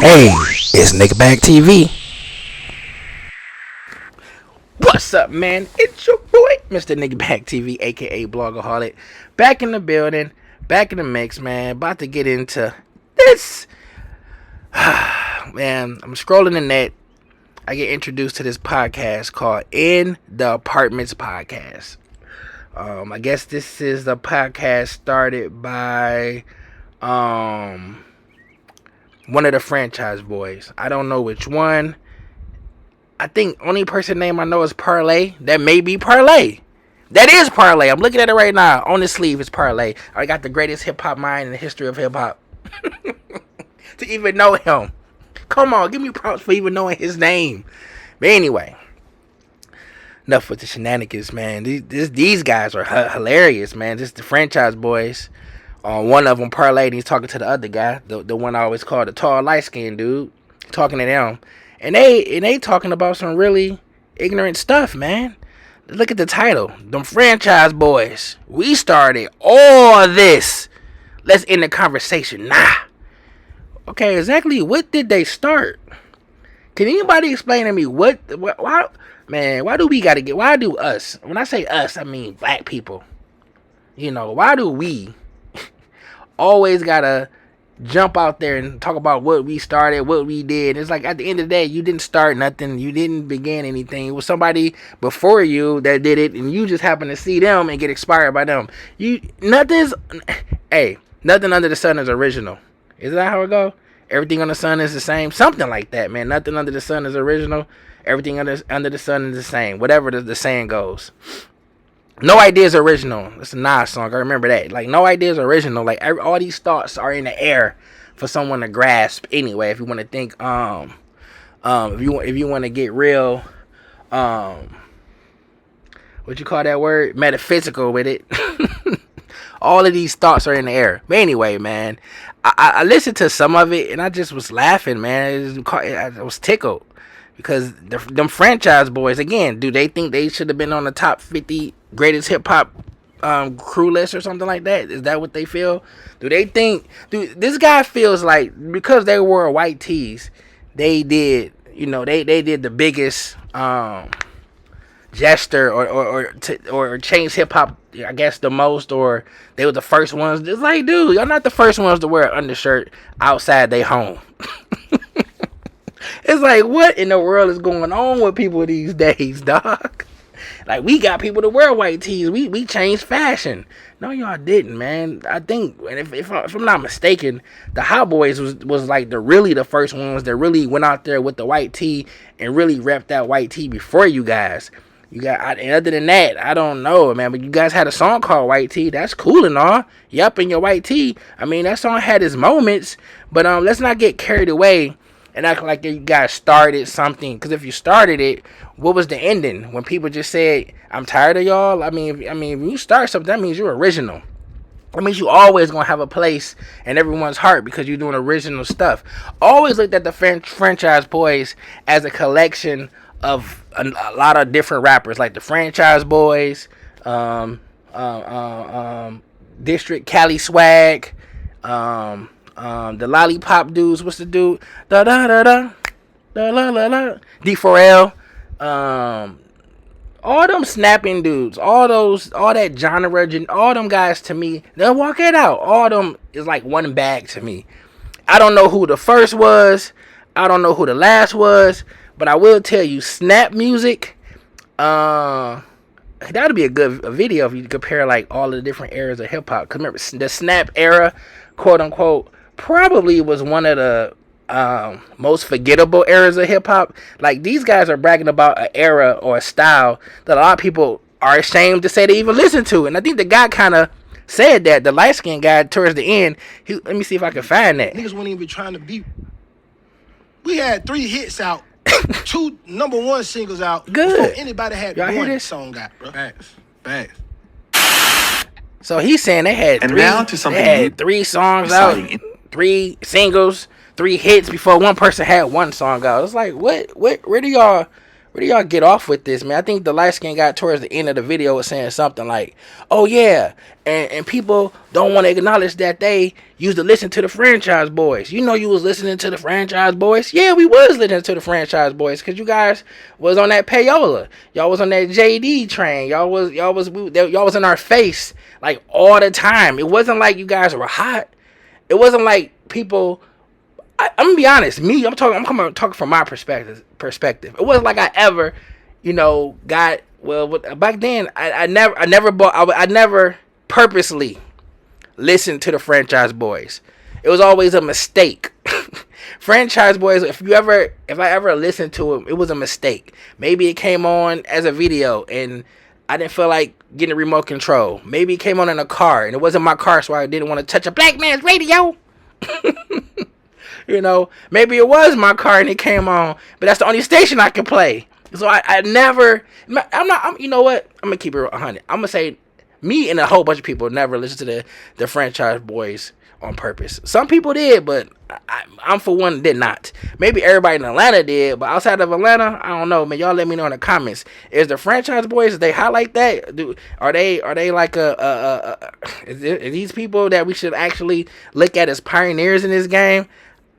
Hey, it's Nickelback TV. What's up, man? It's your boy, Mr. Nickelback TV, aka Blogaholic. Back in the building, back in the mix, man. About to get into this. Man, I'm scrolling the net. I get introduced to this podcast called In the Apartments Podcast. I guess this is the podcast started by one of the Franchize boys. I don't know which one. I think only person name I know is Parlay. That may be Parlay. That is Parlay. I'm looking at it right now. On the sleeve is Parlay. I got the greatest hip hop mind in the history of hip hop. To even know him. Come on, give me props for even knowing his name. But anyway, enough with the shenanigans, man. These guys are hilarious, man. Just the Franchize boys. One of them Parlay, and he's talking to the other guy, the one I always call the tall, light-skinned dude, talking to them. And they talking about some really ignorant stuff, man. Look at the title. Them Franchize boys. We started all this. Let's end the conversation. Nah. Okay, exactly what did they start? Can anybody explain to me why do we gotta get, why do us, when I say us, I mean black people. You know, why do we always gotta jump out there and talk about what we started, what we did? It's like at the end of the day, you didn't start nothing, you didn't begin anything. It was somebody before you that did it, and you just happen to see them and get inspired by them. Nothing under the sun is original. Isn't that how it go? Everything under the sun is the same. Something like that, man. Nothing under the sun is original. Everything under the sun is the same. Whatever the saying goes. No idea is original. It's a Nas song. I remember that. Like, no idea is original. Like, all these thoughts are in the air for someone to grasp. Anyway, if you want to think, if you want to get real, what you call that word? Metaphysical with it. All of these thoughts are in the air. But anyway, man, I listened to some of it and I just was laughing, man. I was tickled because them Franchize boys, again, do they think they should have been on the top 50 greatest hip hop crew list or something like that? Is that what they feel? Do they think? This guy feels like because they wore white tees, they did, they did the biggest gesture or change hip hop, I guess, the most, or they were the first ones. It's like, dude, y'all not the first ones to wear an undershirt outside they home. It's like, what in the world is going on with people these days, dog? Like, we got people to wear white tees. We changed fashion. No, y'all didn't, man. I think, and if I'm not mistaken, the Hot Boys was like the first ones that really went out there with the white tee and really repped that white tee before you guys. And other than that, I don't know, man. But you guys had a song called White Tee. That's cool and all. Yup, in your white tee. I mean, that song had its moments. But let's not get carried away and act like you guys started something. Because if you started it, what was the ending? When people just said, I'm tired of y'all? I mean, when you start something, that means you're original. That means you always going to have a place in everyone's heart because you're doing original stuff. Always looked at the Franchize boys as a collection of a lot of different rappers, like the Franchize boys, District Cali Swag, the Lollipop dudes. What's the dude? Da da da da da la la la. D4L. All them snapping dudes, all that genre, all them guys to me, they'll walk it out. All them is like one bag to me. I don't know who the first was. I don't know who the last was. But I will tell you, snap music, that would be a good video if you compare like all the different eras of hip hop. Cause remember, the snap era, quote unquote, probably was one of the most forgettable eras of hip hop. Like, these guys are bragging about an era or a style that a lot of people are ashamed to say they even listen to. And I think the guy kind of said that, the light skinned guy towards the end. Let me see if I can find that. Niggas weren't even trying to beat. We had 3 hits out. 2 number 1 singles out. Good. Before anybody had Y'all one song out, bro. Facts. So he's saying they had 3 songs out, 3 singles, 3 hits before one person had one song out. It's like, what? Where do y'all Where do y'all get off with this, man? I think the light skin guy towards the end of the video was saying something like, oh yeah, and people don't want to acknowledge that they used to listen to the Franchize Boyz. You know you was listening to the Franchize Boyz? Yeah, we was listening to the Franchize Boyz because you guys was on that payola. Y'all was on that JD train. Y'all was in our face like all the time. It wasn't like you guys were hot. It wasn't like people... I'm gonna be honest. I'm talking from my perspective. It wasn't like I ever, got back then. I never purposely listened to the Franchize Boyz. It was always a mistake. Franchize Boyz. If I ever listened to it, it was a mistake. Maybe it came on as a video and I didn't feel like getting a remote control. Maybe it came on in a car and it wasn't my car, so I didn't want to touch a black man's radio. Maybe it was my car and it came on, but that's the only station I could play. So I never, you know what? I'm going to keep it 100. I'm going to say me and a whole bunch of people never listened to the Franchize Boyz on purpose. Some people did, but I'm for one did not. Maybe everybody in Atlanta did, but outside of Atlanta, I don't know, man. Y'all let me know in the comments. Is the Franchize Boyz, is they hot like that? Are they like are these people that we should actually look at as pioneers in this game?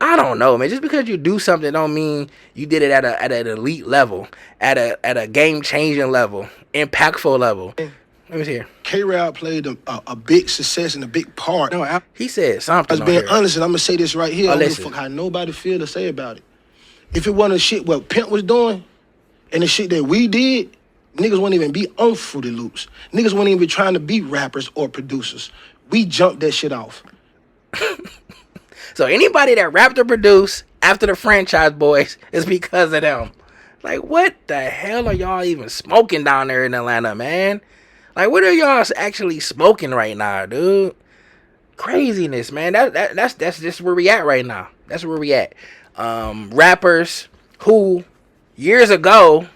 I don't know, man. Just because you do something don't mean you did it at an elite level, at a game changing level, impactful level. Let me see here. K-Rap played a big success and a big part. No, he said something. I was being honest, and I'm gonna say this right here. I don't give a listen. fuck how nobody feel to say about it. If it wasn't shit what Pimp was doing, and the shit that we did, niggas wouldn't even be on Fruity Loops. Niggas wouldn't even be trying to be rappers or producers. We jumped that shit off. So anybody that rapped or produced after the Franchize Boyz is because of them. Like, what the hell are y'all even smoking down there in Atlanta, man? Like, what are y'all actually smoking right now, dude? Craziness, man. That's just where we at right now. That's where we at. Rappers who years ago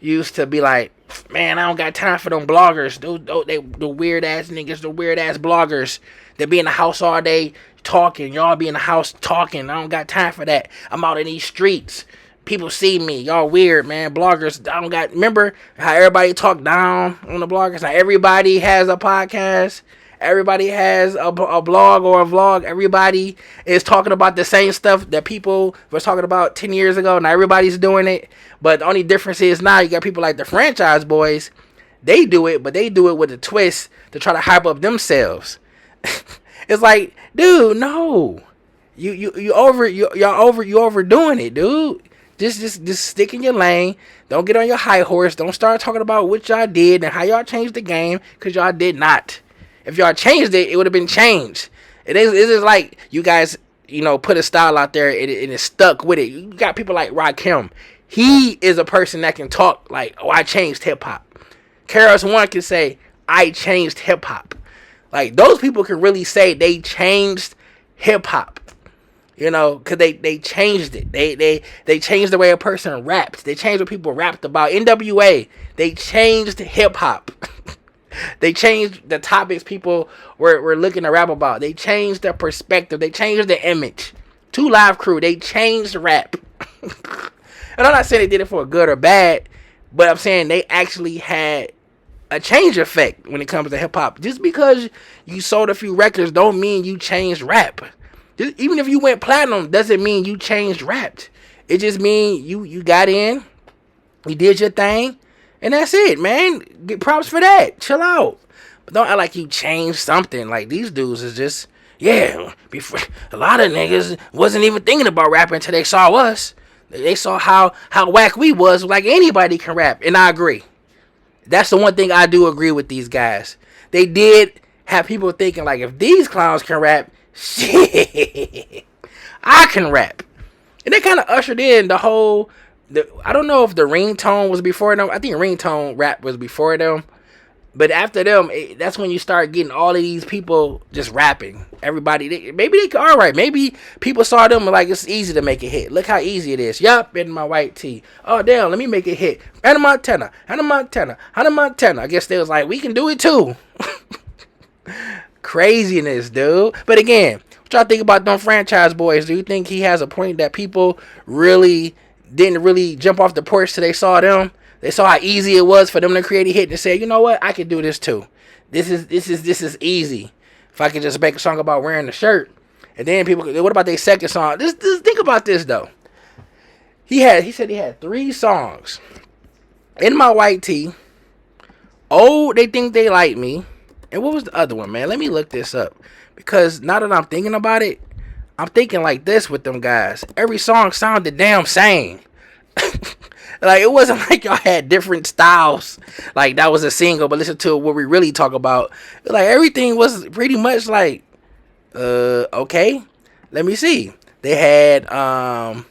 used to be like, man, I don't got time for them bloggers. The weird ass niggas, the weird ass bloggers that be in the house all day talking. Y'all be in the house talking. I don't got time for that. I'm out in these streets. People see me. Y'all weird, man. Bloggers, remember how everybody talk down on the bloggers? Now everybody has a podcast. Everybody has a blog or a vlog. Everybody is talking about the same stuff that people was talking about 10 years ago. Now everybody's doing it. But the only difference is now you got people like the Franchize Boyz. They do it, but they do it with a twist to try to hype up themselves. It's like, dude, no. You overdoing it, dude. Just stick in your lane. Don't get on your high horse. Don't start talking about what y'all did and how y'all changed the game, because y'all did not. If y'all changed it, it would have been changed. It is like you guys, put a style out there and it's stuck with it. You got people like Rakim. He is a person that can talk like, oh, I changed hip hop. KRS One can say, I changed hip hop. Like, those people can really say they changed hip hop. Because they changed it. They changed the way a person raps. They changed what people rapped about. NWA, they changed hip hop. They changed the topics people were looking to rap about. They changed their perspective. They changed the image. 2 Live Crew, they changed rap. And I'm not saying they did it for good or bad, but I'm saying they actually had a change effect when it comes to hip hop. Just because you sold a few records don't mean you changed rap. Even if you went platinum doesn't mean you changed rap. It just means you got in, you did your thing, and that's it, man. Get props for that. Chill out. But don't act like you changed something. Like, these dudes is just, before, a lot of niggas wasn't even thinking about rapping until they saw us. They saw how whack we was, like anybody can rap. And I agree. That's the one thing I do agree with these guys. They did have people thinking, like, if these clowns can rap, shit, I can rap. And they kind of ushered in the whole, I don't know if the ringtone was before them. I think ringtone rap was before them. But after them, that's when you start getting all of these people just rapping. Everybody, maybe they all right. Maybe people saw them like, it's easy to make a hit. Look how easy it is. Yup, in my white tee. Oh, damn, let me make a hit. Hannah Montana. I guess they was like, we can do it too. Craziness, dude. But again, what y'all think about them Franchize Boyz? Do you think he has a point that people really didn't really jump off the porch till they saw them. They saw how easy it was for them to create a hit and say, you know what, I can do this too. This is easy. If I could just make a song about wearing the shirt, and then people, what about their second song? Just think about this though. He said he had 3 songs. In My White Tee, Oh, They Think They Like Me, and what was the other one, man? Let me look this up, because now that I'm thinking about it, I'm thinking like this with them guys. Every song sounded damn same. Like, it wasn't like y'all had different styles. Like, that was a single, but listen to what we really talk about. Like, everything was pretty much like, okay. Let me see. They had, I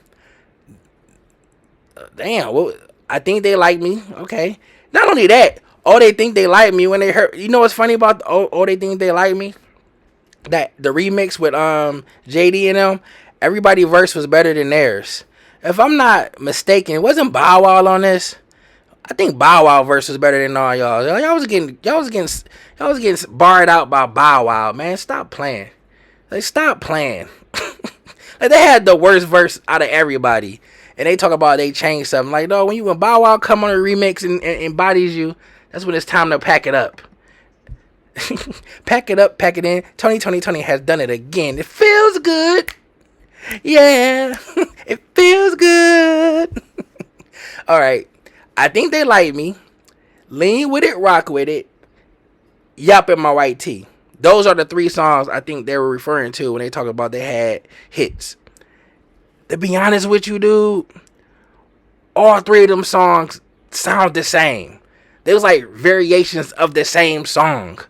Think They Like Me. Okay. Not only that, Oh, They Think They Like Me, when they heard, you know what's funny about Oh, They Think They Like Me? That the remix with JD and them, everybody verse was better than theirs. If I'm not mistaken, wasn't Bow Wow on this? I think Bow Wow verse was better than all y'all. Y'all was getting barred out by Bow Wow, man. Stop playing. Like, stop playing. Like, they had the worst verse out of everybody, and they talk about they changed something. Like, no, when Bow Wow come on a remix and embodies you, that's when it's time to pack it up. Pack it up, pack it in. Tony has done it again. It feels good. Yeah, it feels good. All right. I Think They Like Me. Lean With It, Rock With It. Yup, In My White Tee. Those are the 3 songs I think they were referring to when they talk about they had hits. To be honest with you, dude, all 3 of them songs sound the same. They was like variations of the same song.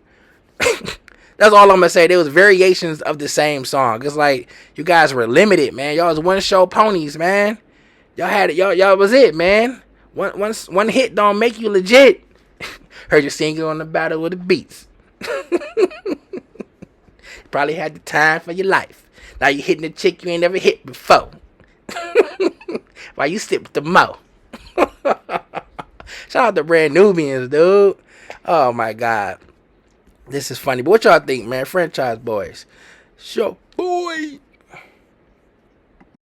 That's all I'm gonna say. There was variations of the same song. It's like you guys were limited, man. Y'all was one show ponies, man. Y'all had it. Y'all was it, man. One hit don't make you legit. Heard you singing on the Battle with the Beats. Probably had the time for your life. Now you hitting the chick you ain't never hit before. While you sit with the mo. Shout out to Brand Nubians, dude. Oh my God. This is funny. But what y'all think, man? Franchize boys. Show boy.